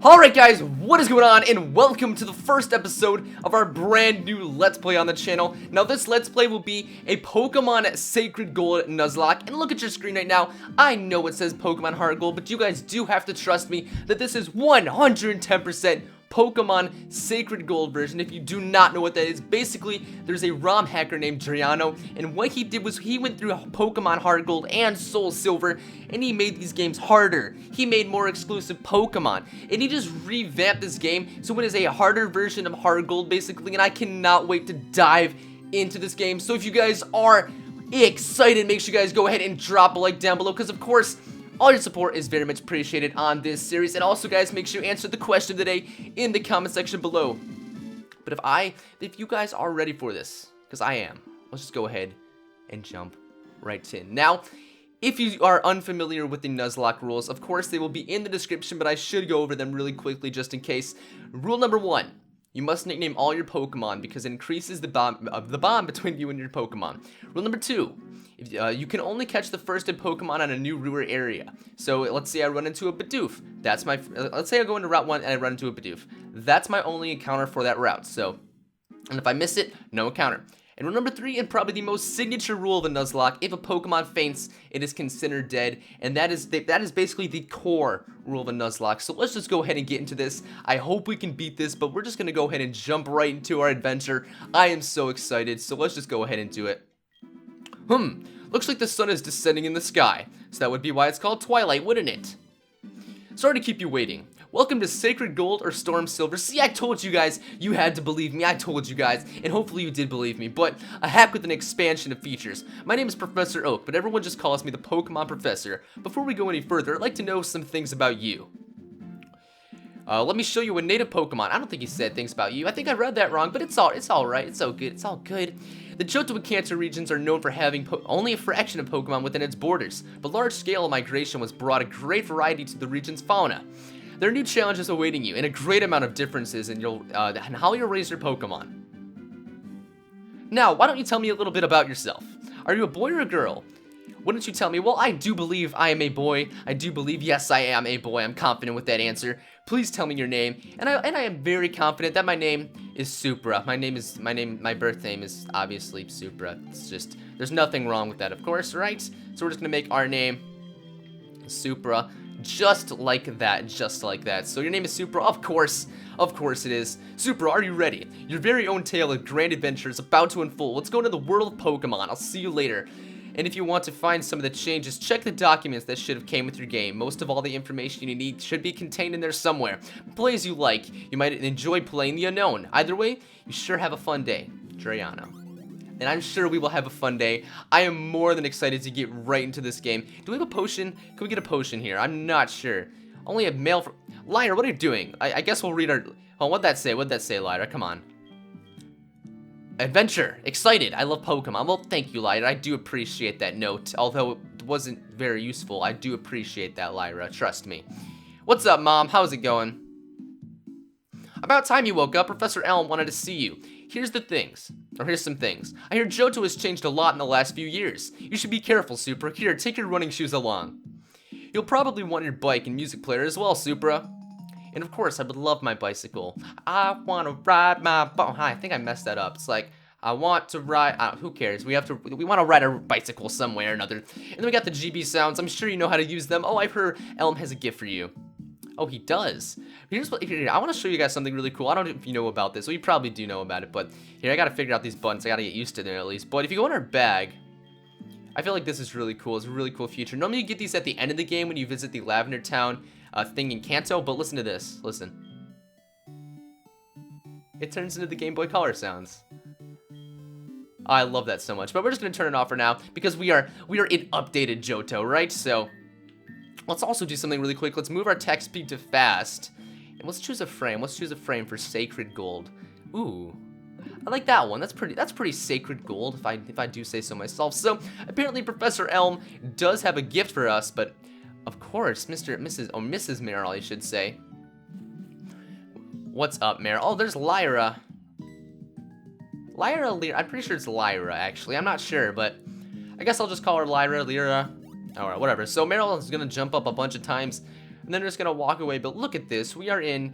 Alright guys, what is going on, and welcome to the first episode of our brand new Let's Play on the channel. Now this Let's Play will be a Pokemon Sacred Gold Nuzlocke, and look at your screen right now. I know it says Pokemon Heart Gold, but you guys do have to trust me that this is 110% Pokemon Sacred Gold version. If you do not know what that is, basically there's a ROM hacker named Driano, and what he did was he went through Pokemon Heart Gold and Soul Silver, and he made these games harder. He made more exclusive Pokemon, and he just revamped this game so it is a harder version of Heart Gold basically, and I cannot wait to dive into this game. So if you guys are excited, make sure you guys go ahead and drop a like down below, because of course all your support is very much appreciated on this series. And also guys, make sure you answer the question of the day in the comment section below. But if you guys are ready for this, because I am, let's just go ahead and jump right in. Now, if you are unfamiliar with the Nuzlocke rules, of course they will be in the description, but I should go over them really quickly just in case. Rule number 1. You must nickname all your Pokemon because it increases the bond between you and your Pokemon. Rule number 2. You can only catch the first Pokemon on a new Ruer area. So let's say I run into a Bidoof. That's my. Let's say I go into Route 1 and I run into a Bidoof. That's my only encounter for that route. So, and if I miss it, no encounter. And rule number 3, and probably the most signature rule of the Nuzlocke: if a Pokemon faints, it is considered dead. And that is basically the core rule of a Nuzlocke. So let's just go ahead and get into this. I hope we can beat this, but we're just gonna go ahead and jump right into our adventure. I am so excited. So let's just go ahead and do it. Looks like the sun is descending in the sky, so that would be why it's called Twilight, wouldn't it? Sorry to keep you waiting. Welcome to Sacred Gold or Storm Silver. See, I told you guys, you had to believe me. I told you guys, and hopefully you did believe me, but a hack with an expansion of features. My name is Professor Oak, but everyone just calls me the Pokemon Professor. Before we go any further, I'd like to know some things about you. Let me show you a native Pokemon. I don't think he said things about you. I think I read that wrong, but it's all right. It's all good. It's all good. The Johto and Kanto regions are known for having only a fraction of Pokemon within its borders, but large-scale migration has brought a great variety to the region's fauna. There are new challenges awaiting you, and a great amount of differences in how you'll raise your Pokemon. Now, why don't you tell me a little bit about yourself? Are you a boy or a girl? Wouldn't you tell me? Well, I do believe I am a boy. I do believe, yes, I am a boy. I'm confident with that answer. Please tell me your name. And I am very confident that my name is Supra. My birth name is obviously Supra. It's just, there's nothing wrong with that, of course, right? So we're just gonna make our name Supra, just like that, So your name is Supra, of course it is. Supra, are you ready? Your very own tale of grand adventure is about to unfold. Let's go into the world of Pokemon. I'll see you later. And if you want to find some of the changes, check the documents that should have came with your game. Most of all the information you need should be contained in there somewhere. Play as you like. You might enjoy playing the unknown. Either way, you sure have a fun day. Driano. And I'm sure we will have a fun day. I am more than excited to get right into this game. Do we have a potion? Can we get a potion here? I'm not sure. Only a mail for... Lyra, what are you doing? I guess we'll read our... Oh, what'd that say, Lyra? Come on. Adventure. Excited. I love Pokemon. Well, thank you, Lyra. I do appreciate that note. Although it wasn't very useful, I do appreciate that, Lyra. Trust me. What's up, Mom? How's it going? About time you woke up. Professor Elm wanted to see you. Here's some things. I hear Johto has changed a lot in the last few years. You should be careful, Supra. Here, take your running shoes along. You'll probably want your bike and music player as well, Supra. And of course, I would love my bicycle. I want to ride my bike. I think I messed that up. It's like, I want to ride, who cares? We want to ride our bicycle somewhere or another. And then we got the GB sounds. I'm sure you know how to use them. Oh, I've heard Elm has a gift for you. Oh, he does. Here, I want to show you guys something really cool. I don't know if you know about this. Well, you probably do know about it, but here, I got to figure out these buttons. I got to get used to them at least. But if you go in our bag, I feel like this is really cool. It's a really cool feature. Normally you get these at the end of the game when you visit the Lavender Town thing in Kanto, but listen to this. Listen. It turns into the Game Boy Color sounds. I love that so much, but we're just gonna turn it off for now because we are in updated Johto, right? So let's also do something really quick. Let's move our text speed to fast, and let's choose a frame. Let's choose a frame for Sacred Gold. Ooh, I like that one. That's pretty Sacred Gold, if I do say so myself. So apparently Professor Elm does have a gift for us, but of course, Mrs. Merrill, I should say. What's up, Merrill? Oh, there's Lyra. Lyra, I'm pretty sure it's Lyra, actually. I'm not sure, but I guess I'll just call her Lyra, Lyra. Alright, whatever. So Merrill is gonna jump up a bunch of times. and then we're just gonna walk away. But look at this, we are in,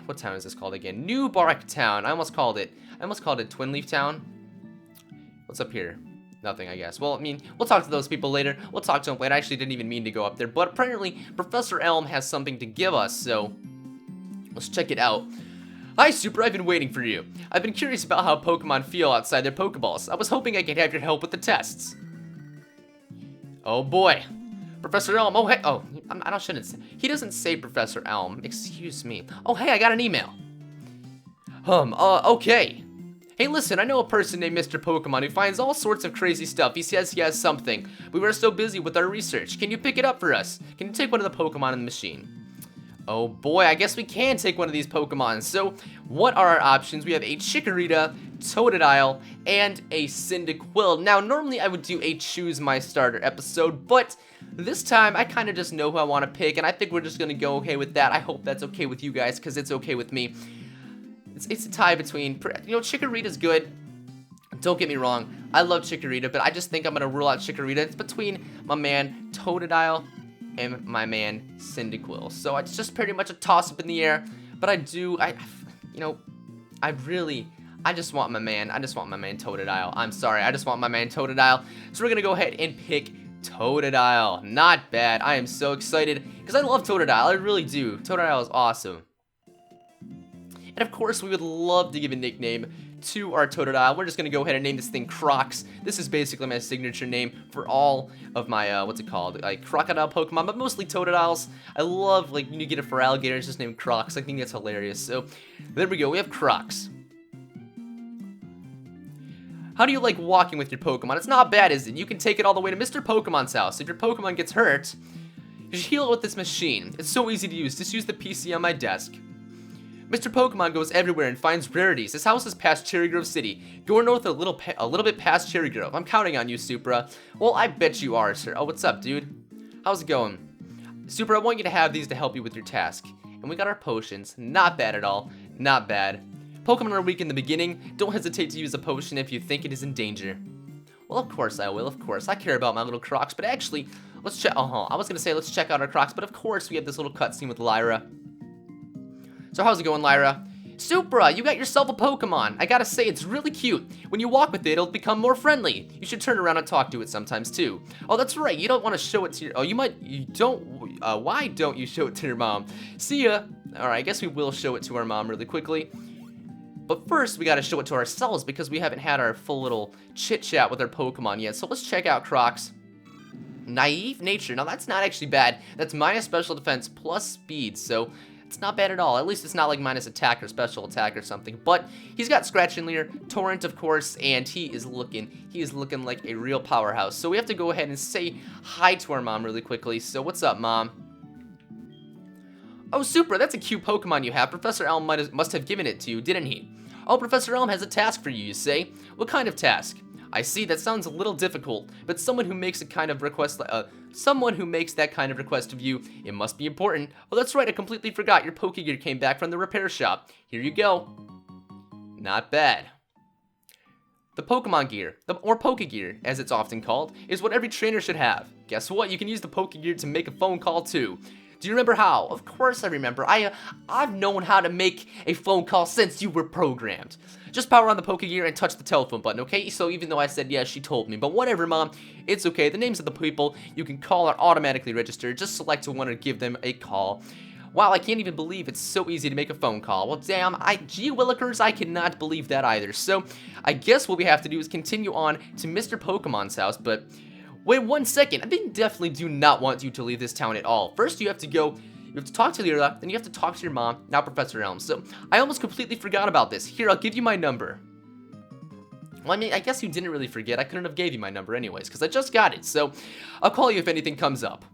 what town is this called again? New Bark Town. I almost called it Twin Leaf Town. What's up here? Nothing, I guess. Well, I mean, we'll talk to those people later. We'll talk to them later. I actually didn't even mean to go up there, but apparently Professor Elm has something to give us, so let's check it out. Hi, Super, I've been waiting for you. I've been curious about how Pokemon feel outside their Pokeballs. I was hoping I could have your help with the tests. Oh boy. Professor Elm, oh hey, oh, I shouldn't say, he doesn't say Professor Elm, excuse me. Oh hey, I got an email. Okay. Hey listen, I know a person named Mr. Pokemon who finds all sorts of crazy stuff. He says he has something. We were so busy with our research. Can you pick it up for us? Can you take one of the Pokemon in the machine? Oh boy, I guess we can take one of these Pokemon. So, what are our options? We have a Chikorita, Totodile, and a Cyndaquil. Now, normally I would do a Choose My Starter episode, but this time I kind of just know who I want to pick, and I think we're just going to go okay with that. I hope that's okay with you guys, because it's okay with me. It's a tie between, you know, Chikorita's good. Don't get me wrong, I love Chikorita, but I just think I'm going to rule out Chikorita. It's between my man Totodile and my man Cyndaquil. So it's just pretty much a toss-up in the air, but I just want my man Totodile. I'm sorry, I just want my man Totodile. So we're gonna go ahead and pick Totodile. Not bad. I am so excited because I love Totodile. I really do. Totodile is awesome. And of course, we would love to give a nickname to our Totodile. We're just gonna go ahead and name this thing Crocs. This is basically my signature name for all of my like crocodile Pokemon, but mostly Totodiles. I love, like, when you get it for alligators, just named Crocs. I think that's hilarious. So there we go, we have Crocs. How do you like walking with your Pokemon? It's not bad, is it? You can take it all the way to Mr. Pokemon's house. If your Pokemon gets hurt, you should heal it with this machine. It's so easy to use. Just use the PC on my desk. Mr. Pokemon goes everywhere and finds rarities. His house is past Cherry Grove City. Go north a little bit past Cherry Grove. I'm counting on you, Supra. Well, I bet you are, sir. Oh, what's up, dude? How's it going? Supra, I want you to have these to help you with your task. And we got our potions. Not bad at all. Not bad. Pokemon are weak in the beginning. Don't hesitate to use a potion if you think it is in danger. Well, of course I will, of course. I care about my little Crocs, but actually, let's check. I was gonna say let's check out our Crocs, but of course we have this little cutscene with Lyra. So how's it going, Lyra? Supra, you got yourself a Pokemon. I gotta say, it's really cute. When you walk with it, it'll become more friendly. You should turn around and talk to it sometimes too. Oh, that's right. You don't want to show it to your. Oh, why don't you show it to your mom? See ya. All right, I guess we will show it to our mom really quickly. But first, we gotta show it to ourselves because we haven't had our full little chit chat with our Pokemon yet. So let's check out Crocs. Naive nature. Now that's not actually bad. That's minus special defense plus speed. So it's not bad at all. At least it's not like minus attack or special attack or something. But he's got Scratch and Leer, Torrent, of course, and he is looking like a real powerhouse. So we have to go ahead and say hi to our mom really quickly. So what's up, Mom? Oh, Supra, that's a cute Pokemon you have. Professor Elm must have given it to you, didn't he? Oh, Professor Elm has a task for you, you say? What kind of task? I see, that sounds a little difficult, but someone who makes that kind of request of you, it must be important. Oh, that's right, I completely forgot. Your Pokegear came back from the repair shop. Here you go. Not bad. The Pokemon Gear, or Pokegear, as it's often called, is what every trainer should have. Guess what? You can use the Pokegear to make a phone call too. Do you remember how? Of course I remember. I've known how to make a phone call since you were programmed. Just power on the Pokegear and touch the telephone button, okay? So even though I said yes, she told me. But whatever, Mom. It's okay. The names of the people you can call are automatically registered. Just select one and give them a call. Wow, I can't even believe it's so easy to make a phone call. Well, damn, gee willikers, I cannot believe that either. So, I guess what we have to do is continue on to Mr. Pokemon's house, but wait 1 second. I definitely do not want you to leave this town at all. First, you have to talk to Lyra, then you have to talk to your mom, now Professor Elm. So, I almost completely forgot about this. Here, I'll give you my number. Well, I mean, I guess you didn't really forget. I couldn't have gave you my number anyways, because I just got it. So, I'll call you if anything comes up.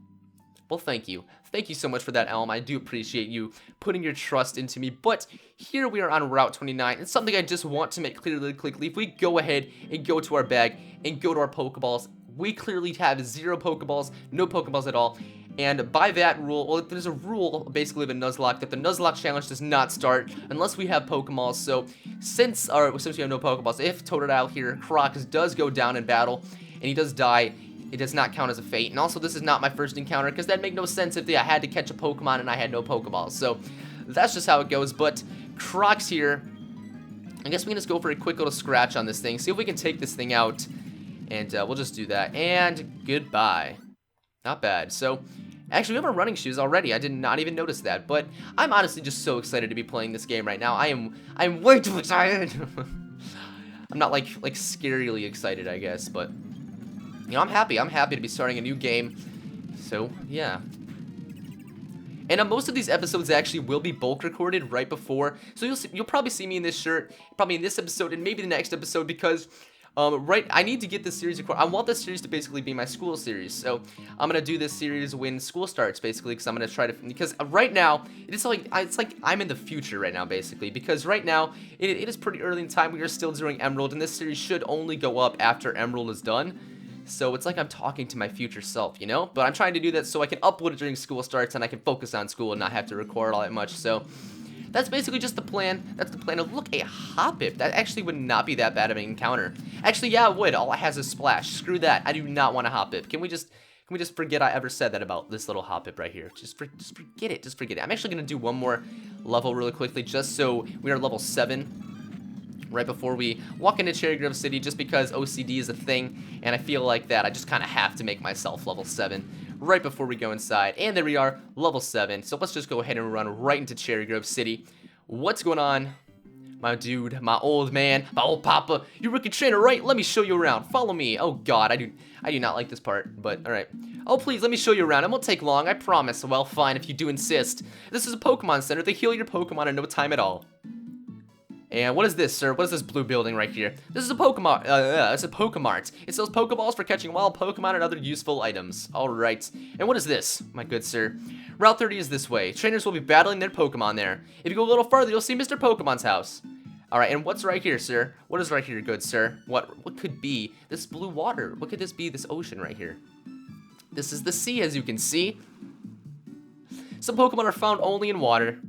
Well, thank you. Thank you so much for that, Elm. I do appreciate you putting your trust into me. But here we are on Route 29. It's something I just want to make clear really quickly. If we go ahead and go to our bag and go to our Pokeballs, we clearly have 0 Pokeballs, no Pokeballs at all. And by that rule, well, there's a rule basically of a Nuzlocke that the Nuzlocke challenge does not start unless we have Pokeballs. So since we have no Pokeballs, if Totodile here, Crocs, does go down in battle and he does die, it does not count as a fate. And also, this is not my first encounter, because that'd make no sense if I had to catch a Pokemon and I had no Pokeballs. So, that's just how it goes. But, Croc's here. I guess we can just go for a quick little scratch on this thing. See if we can take this thing out. And we'll just do that. And goodbye. Not bad. So, actually, we have our running shoes already. I did not even notice that. But I'm honestly just so excited to be playing this game right now. I'm way too excited. I'm not like scarily excited, I guess. But, you know, I'm happy. I'm happy to be starting a new game. So, yeah. And most of these episodes actually will be bulk recorded right before. So you'll probably see me in this shirt, probably in this episode, and maybe the next episode, because I need to get this series recorded. I want this series to basically be my school series. So I'm gonna do this series when school starts, basically, because I'm gonna try to. Because right now it's like I'm in the future right now, basically. Because right now it is pretty early in time. We are still doing Emerald, and this series should only go up after Emerald is done. So it's like I'm talking to my future self, you know? But I'm trying to do that so I can upload it during school starts and I can focus on school and not have to record all that much. So that's basically just the plan. That's the plan. Oh, look, a Hoppip. That actually would not be that bad of an encounter. Actually, yeah, it would. All it has is Splash. Screw that. I do not want a Hoppip. Can we just forget I ever said that about this little Hoppip right here? Just forget it. Just forget it. I'm actually going to do one more level really quickly just so we are level 7. Right before we walk into Cherry Grove City, just because OCD is a thing, and I feel like that I just kind of have to make myself level 7 right before we go inside. And there we are, level 7. So let's just go ahead and run right into Cherry Grove City. What's going on, my dude, my old man, my old papa? You rookie trainer, right? Let me show you around. Follow me. Oh God, I do not like this part, but all right. Oh, please, let me show you around. It won't take long, I promise. Well, fine, if you do insist. This is a Pokemon Center. They heal your Pokemon in no time at all. And what is this, sir? What is this blue building right here? This is a Pokemon. It's a Pokemart. It sells Pokeballs for catching wild Pokemon and other useful items. All right. And what is this, my good sir? Route 30 is this way. Trainers will be battling their Pokemon there. If you go a little farther, you'll see Mr. Pokemon's house. All right. And what's right here, sir? What is right here, good sir? What could be this blue water? What could this be? This ocean right here. This is the sea, as you can see. Some Pokemon are found only in water.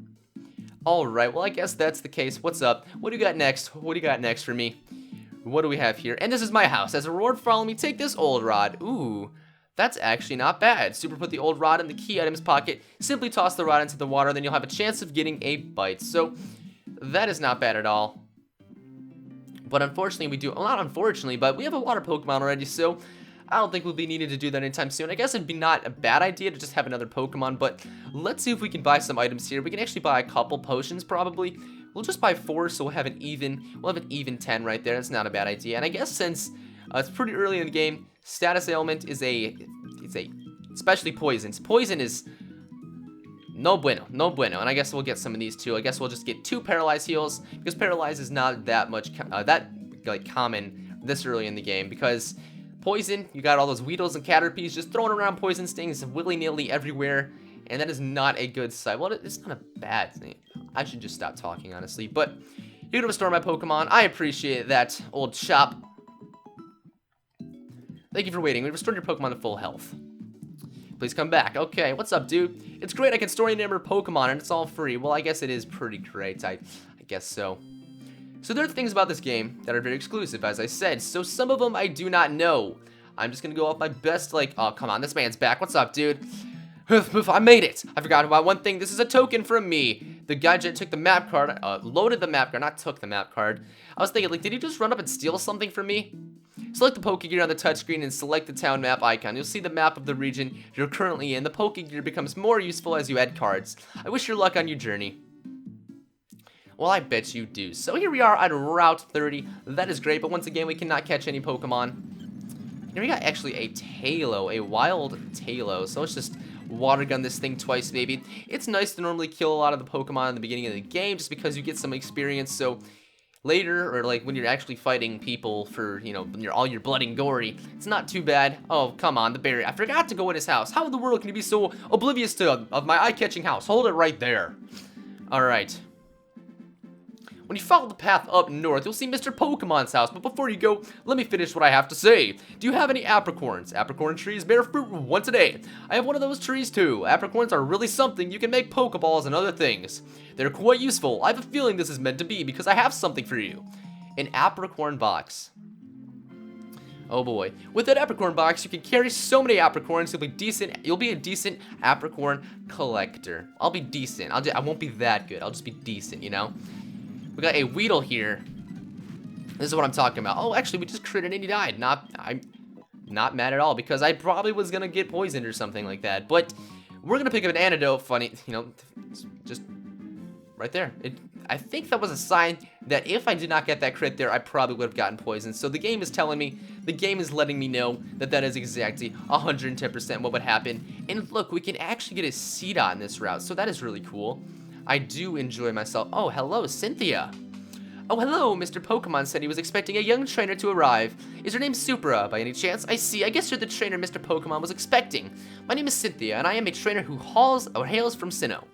Alright, well I guess that's the case. What's up? What do you got next? What do you got next for me? What do we have here? And this is my house. As a reward for following me, take this old rod. Ooh, that's actually not bad. Super put the old rod in the key items pocket. Simply toss the rod into the water, then you'll have a chance of getting a bite. So, that is not bad at all. But unfortunately, well, not unfortunately, but we have a water Pokemon already, so I don't think we'll be needing to do that anytime soon. I guess it'd be not a bad idea to just have another Pokemon, but let's see if we can buy some items here. We can actually buy a couple potions, probably. We'll just buy 4, so we'll have an even 10 right there. That's not a bad idea. And I guess since it's pretty early in the game, status ailment is especially poisons. Poison is no bueno, no bueno. And I guess we'll get some of these too. I guess we'll just get 2 paralyze heals, because paralyze is not that much common this early in the game, because poison, you got all those Weedles and Caterpies just throwing around poison stings willy-nilly everywhere, and that is not a good sight. Well, it's not a bad thing. I should just stop talking, honestly. But you're gonna restore my Pokemon. I appreciate that, old shop. Thank you for waiting. We restored your Pokemon to full health. Please come back. Okay, what's up, dude? It's great. I can store any number of Pokemon, and it's all free. Well, I guess it is pretty great. I guess so. So there are things about this game that are very exclusive, as I said, so some of them I do not know. I'm just gonna go off my best, oh, come on, this man's back. What's up, dude? I made it. I forgot about one thing. This is a token from me. The guy that took the map card, loaded the map card, not took the map card. I was thinking, did he just run up and steal something from me? Select the Pokegear on the touchscreen and select the town map icon. You'll see the map of the region you're currently in. The Pokegear becomes more useful as you add cards. I wish you luck on your journey. Well, I bet you do. So here we are at Route 30. That is great, but once again, we cannot catch any Pokemon. Here we got actually a Tailo, a wild Tailo. So let's just water gun this thing twice, baby. It's nice to normally kill a lot of the Pokemon in the beginning of the game, just because you get some experience. So later, or when you're actually fighting people for, when you're all your bloody and gory, it's not too bad. Oh, come on, the berry. I forgot to go in his house. How in the world can you be so oblivious of my eye-catching house? Hold it right there. All right. When you follow the path up north, you'll see Mr. Pokemon's house, but before you go, let me finish what I have to say. Do you have any apricorns? Apricorn trees bear fruit once a day. I have one of those trees too. Apricorns are really something. You can make Pokeballs and other things. They're quite useful. I have a feeling this is meant to be because I have something for you. An apricorn box. Oh boy. With that apricorn box, you can carry so many apricorns, you'll be a decent apricorn collector. I'll be decent. I won't be that good. I'll just be decent, you know? We got a Weedle here. This is what I'm talking about. Oh, actually, we just critted and he died. I'm not mad at all, because I probably was gonna get poisoned or something like that. But we're gonna pick up an antidote. Funny, you know, just right there. I think that was a sign that if I did not get that crit there, I probably would have gotten poisoned. So the game is telling me, the game is letting me know that that is exactly 110% what would happen. And look, we can actually get a seed on this route, so that is really cool. I do enjoy myself. Oh, hello, Cynthia. Oh, hello, Mr. Pokemon said he was expecting a young trainer to arrive. Is your name Supra, by any chance? I see, I guess you're the trainer Mr. Pokemon was expecting. My name is Cynthia, and I am a trainer who hails from Sinnoh.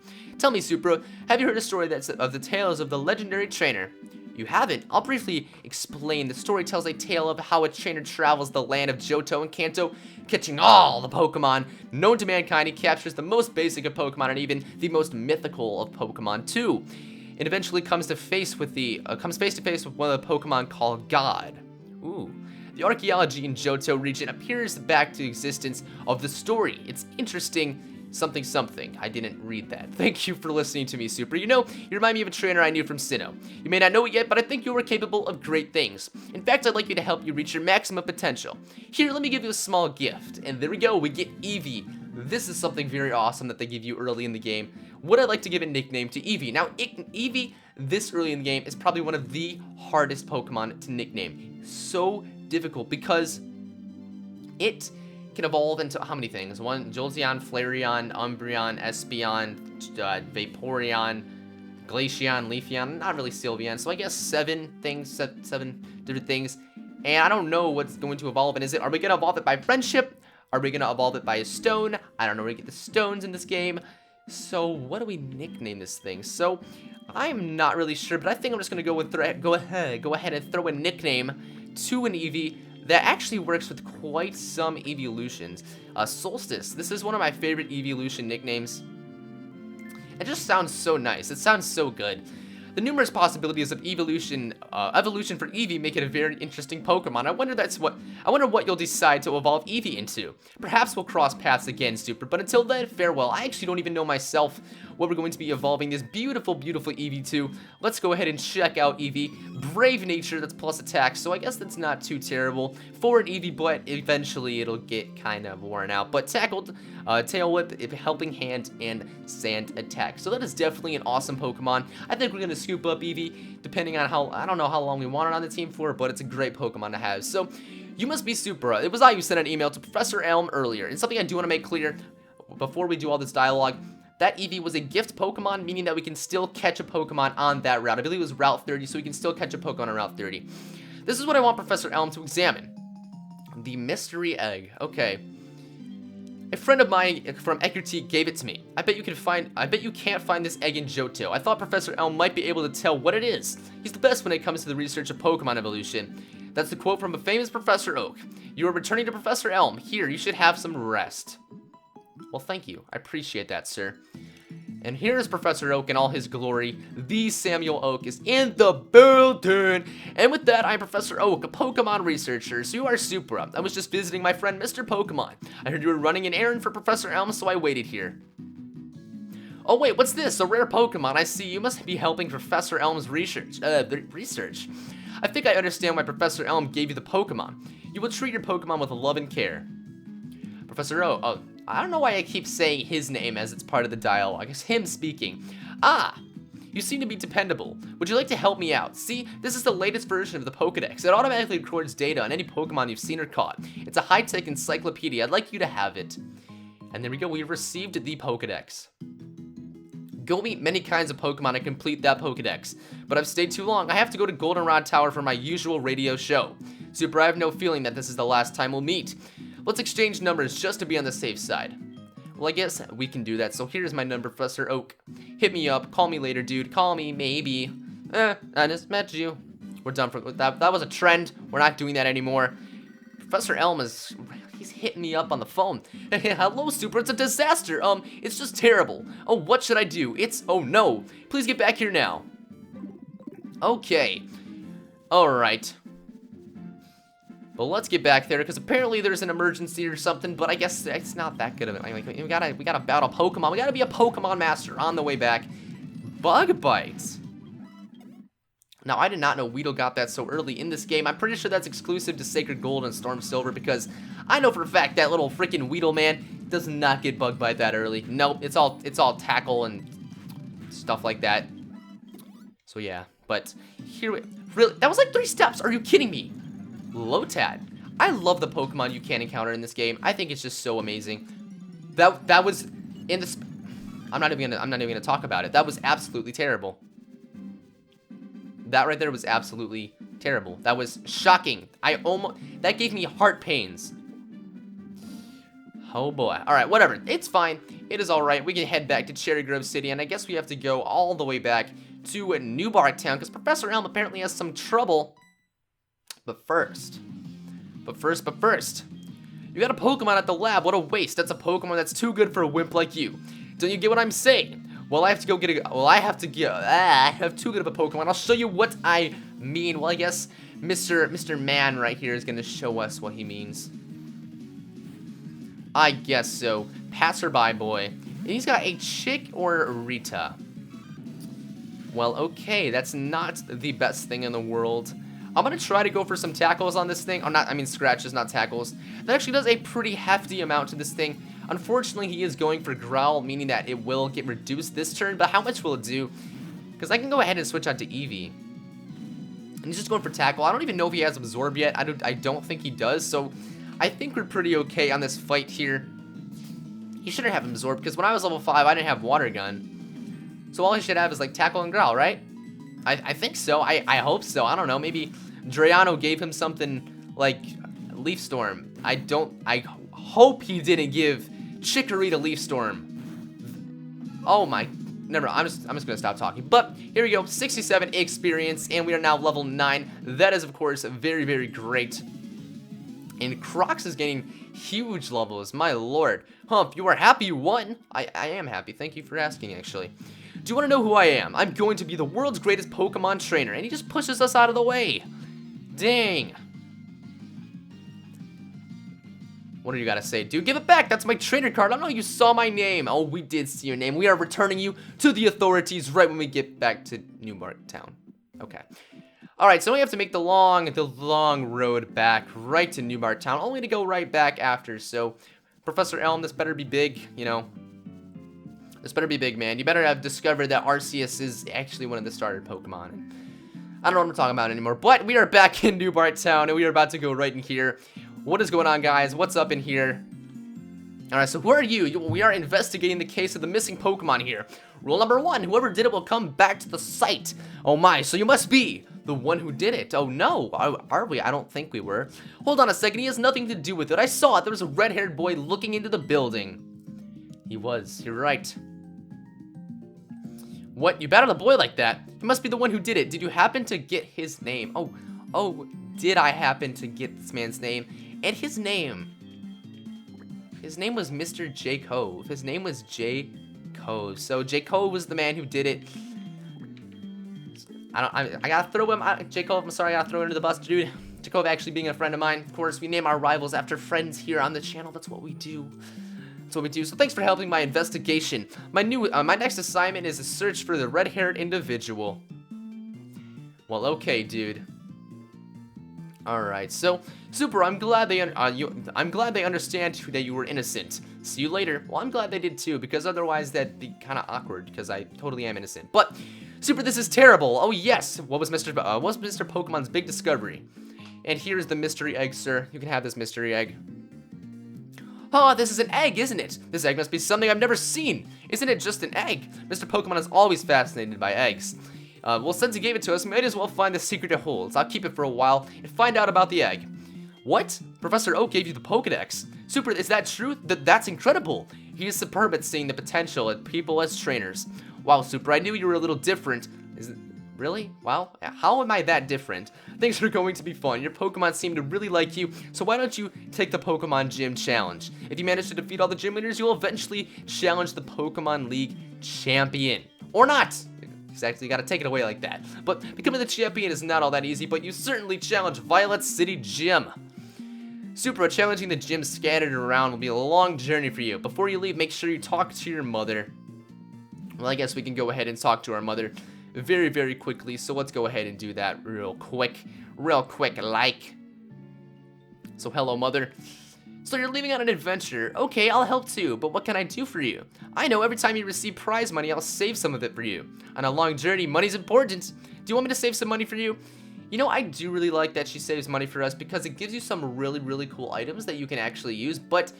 Tell me, Supra, have you heard a story of the tales of the legendary trainer? You haven't? I'll briefly explain. The story tells a tale of how a trainer travels the land of Johto and Kanto, catching all the Pokemon known to mankind. He captures the most basic of Pokemon and even the most mythical of Pokemon too. It eventually comes face to face with one of the Pokemon called God. Ooh. The archaeology in Johto region appears back to existence of the story. It's interesting. Something. I didn't read that. Thank you for listening to me, Super. You know, you remind me of a trainer I knew from Sinnoh. You may not know it yet, but I think you are capable of great things. In fact, I'd like you to help you reach your maximum potential. Here, let me give you a small gift. And there we go, we get Eevee. This is something very awesome that they give you early in the game. Would I like to give a nickname to Eevee? Now, Eevee, this early in the game, is probably one of the hardest Pokemon to nickname. So difficult, because it can evolve into how many things? Jolteon, Flareon, Umbreon, Espeon, Vaporeon, Glaceon, Leafeon, not really Sylveon, so I guess seven different things. And I don't know what's going to evolve, and are we going to evolve it by friendship? Are we going to evolve it by a stone? I don't know where to get the stones in this game. So what do we nickname this thing? So I'm not really sure, but I think I'm just going to go ahead and throw a nickname to an Eevee that actually works with quite some evolutions. Solstice. This is one of my favorite evolution nicknames. It just sounds so nice. It sounds so good. The numerous possibilities of evolution for Eevee make it a very interesting Pokemon. I wonder what you'll decide to evolve Eevee into. Perhaps we'll cross paths again, Super, but until then, farewell. I actually don't even know myself what we're going to be evolving this beautiful, beautiful Eevee to. Let's go ahead and check out Eevee. Brave nature, that's plus attack, so I guess that's not too terrible for an Eevee, but eventually it'll get kind of worn out. But tackled, tail whip, helping hand, and sand attack. So that is definitely an awesome Pokemon. I think we're going to scoop up Eevee, depending on I don't know how long we want it on the team for, but it's a great Pokemon to have. So, you must be Supra. It was I who sent an email to Professor Elm earlier. And something I do want to make clear before we do all this dialogue, that Eevee was a gift Pokemon, meaning that we can still catch a Pokemon on that route. I believe it was Route 30, so we can still catch a Pokemon on Route 30. This is what I want Professor Elm to examine. The mystery egg. Okay. A friend of mine from Ekkerty gave it to me. I bet you can't find this egg in Johto. I thought Professor Elm might be able to tell what it is. He's the best when it comes to the research of Pokemon evolution. That's the quote from a famous Professor Oak. You are returning to Professor Elm. Here, you should have some rest. Well, thank you. I appreciate that, sir. And here is Professor Oak in all his glory. The Samuel Oak is in the building. And with that, I'm Professor Oak, a Pokemon researcher. So you are Supra. I was just visiting my friend, Mr. Pokemon. I heard you were running an errand for Professor Elm, so I waited here. Oh wait, what's this? A rare Pokemon. I see. You must be helping Professor Elm's research. I think I understand why Professor Elm gave you the Pokemon. You will treat your Pokemon with love and care. Professor Oak. Oh, I don't know why I keep saying his name as it's part of the dialogue. It's him speaking. Ah, you seem to be dependable. Would you like to help me out? See, this is the latest version of the Pokedex. It automatically records data on any Pokemon you've seen or caught. It's a high-tech encyclopedia. I'd like you to have it. And there we go. We received the Pokedex. Go meet many kinds of Pokemon and complete that Pokedex. But I've stayed too long. I have to go to Goldenrod Tower for my usual radio show. Super, I have no feeling that this is the last time we'll meet. Let's exchange numbers just to be on the safe side. Well, I guess we can do that. So here's my number, Professor Oak. Hit me up. Call me later, dude. Call me, maybe. I just met you. We're done for that. That was a trend. We're not doing that anymore. Professor Elm he's hitting me up on the phone. Hello, Super. It's a disaster. It's just terrible. Oh, what should I do? Oh no. Please get back here now. Okay. All right. But let's get back there, because apparently there's an emergency or something, but I guess it's not that good of it. Like, we gotta battle Pokemon. We gotta be a Pokemon master on the way back. Bug Bite. Now, I did not know Weedle got that so early in this game. I'm pretty sure that's exclusive to Sacred Gold and Storm Silver, because I know for a fact that little freaking Weedle man does not get Bug Bite that early. Nope, it's all tackle and stuff like that. So yeah, but here really, that was like 3 steps. Are you kidding me? Lotad. I love the Pokemon you can encounter in this game. I think it's just so amazing. That was in this. I'm not even gonna talk about it. That was absolutely terrible. That right there was absolutely terrible. That was shocking. That gave me heart pains. Oh boy. All right, whatever. It's fine. It is all right. We can head back to Cherry Grove City, and I guess we have to go all the way back to Newbark Town because Professor Elm apparently has some trouble. But first, you got a Pokemon at the lab. What a waste. That's a Pokemon that's too good for a wimp like you. Don't you get what I'm saying? Well, I have to go get I have too good of a Pokemon. I'll show you what I mean. Well, I guess Mr. Man right here is gonna show us what he means. I guess so. Passerby boy. And he's got a Chick or a Rita. Well, okay, that's not the best thing in the world. I'm gonna try to go for some tackles on this thing. Scratches, not tackles. That actually does a pretty hefty amount to this thing. Unfortunately, he is going for Growl, meaning that it will get reduced this turn, but how much will it do? Because I can go ahead and switch out to Eevee. And he's just going for tackle. I don't even know if he has Absorb yet. I don't think he does, so I think we're pretty okay on this fight here. He shouldn't have Absorb, because when I was level 5, I didn't have Water Gun. So all he should have is, like, tackle and Growl, right? I think so. I hope so. I don't know. Maybe Drayano gave him something like Leaf Storm. I hope he didn't give Chikorita Leaf Storm. Oh my, never mind. I'm just gonna stop talking. But here we go, 67 experience, and we are now level 9. That is, of course, very, very great. And Crocs is getting huge levels, my lord. Hump, you are happy you won? I am happy. Thank you for asking, actually. Do you want to know who I am? I'm going to be the world's greatest Pokemon trainer, and he just pushes us out of the way. Dang. What do you gotta say, dude? Give it back. That's my trainer card. I know you saw my name. Oh, we did see your name. We are returning you to the authorities right when we get back to Newbark Town. Okay. All right, so we have to make the long road back right to Newbark Town, only to go right back after. So, Professor Elm, this better be big, you know. This better be big, man. You better have discovered that Arceus is actually one of the starter Pokemon. And I don't know what I'm talking about anymore, but we are back in Newbark Town, and we are about to go right in here. What is going on, guys? What's up in here? Alright, so who are you? We are investigating the case of the missing Pokemon here. Rule number 1, whoever did it will come back to the site. Oh my, so you must be the one who did it. Oh no, are we? I don't think we were. Hold on a second, he has nothing to do with it. I saw it. There was a red-haired boy looking into the building. He was, you're right. What? You battled a boy like that? He must be the one who did it. Did you happen to get his name? Oh, did I happen to get this man's name? And his name was Mr. J. Cove. His name was J. Cove. So J. Cove was the man who did it. I gotta throw him out. J. Cove, I'm sorry, I gotta throw him under the bus, dude. J. Cove actually being a friend of mine. Of course, we name our rivals after friends here on the channel. That's what we do. That's what we do. So thanks for helping my investigation. My next assignment is a search for the red-haired individual. Well, okay, dude. All right, so Super, I'm glad they understand that you were innocent. See you later. Well, I'm glad they did too, because otherwise that'd be kind of awkward, because I totally am innocent. But Super, this is terrible. Oh yes, what was Mr. Pokemon's big discovery? And here's the mystery egg, sir. You can have this mystery egg. Oh, this is an egg, isn't it? This egg must be something I've never seen. Isn't it just an egg? Mr. Pokemon is always fascinated by eggs. Well, since he gave it to us, we might as well find the secret it holds. I'll keep it for a while and find out about the egg. What? Professor Oak gave you the Pokedex. Super, is that true? That's incredible. He is superb at seeing the potential in people as trainers. Wow, Super, I knew you were a little different. Is it really? Wow, how am I that different? Things are going to be fun. Your Pokemon seem to really like you, so why don't you take the Pokemon Gym Challenge? If you manage to defeat all the gym leaders, you will eventually challenge the Pokemon League champion. Or not. Exactly, you gotta take it away like that. But becoming the champion is not all that easy, but you certainly challenge Violet City Gym. Supra, challenging the gym scattered around will be a long journey for you. Before you leave, make sure you talk to your mother. Well, I guess we can go ahead and talk to our mother very, very quickly. So let's go ahead and do that real quick, like. So hello, mother. So you're leaving on an adventure. Okay, I'll help too, but what can I do for you? I know every time you receive prize money, I'll save some of it for you. On a long journey, money's important. Do you want me to save some money for you? You know, I do really like that she saves money for us because it gives you some really, really cool items that you can actually use, but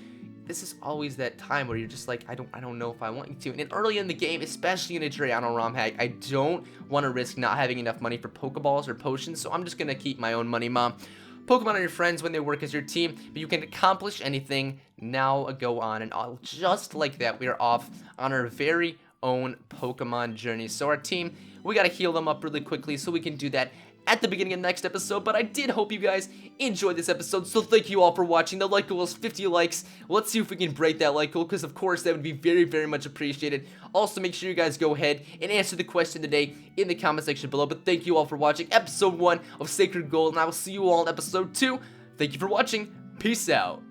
this is always that time where you're just like, I don't know if I want you to. And early in the game, especially in a Drayano ROM hack, I don't want to risk not having enough money for Pokeballs or potions, so I'm just going to keep my own money, Mom. Pokemon are your friends when they work as your team, but you can accomplish anything. Now go on, and just like that, we are off on our very own Pokemon journey. So our team, we got to heal them up really quickly, so we can do that at the beginning of the next episode, but I did hope you guys enjoyed this episode, so thank you all for watching. The like goal is 50 likes. Let's see if we can break that like goal, because of course that would be very, very much appreciated. Also, make sure you guys go ahead and answer the question today in the comment section below, but thank you all for watching episode 1 of Sacred Gold, and I will see you all in episode 2. Thank you for watching. Peace out.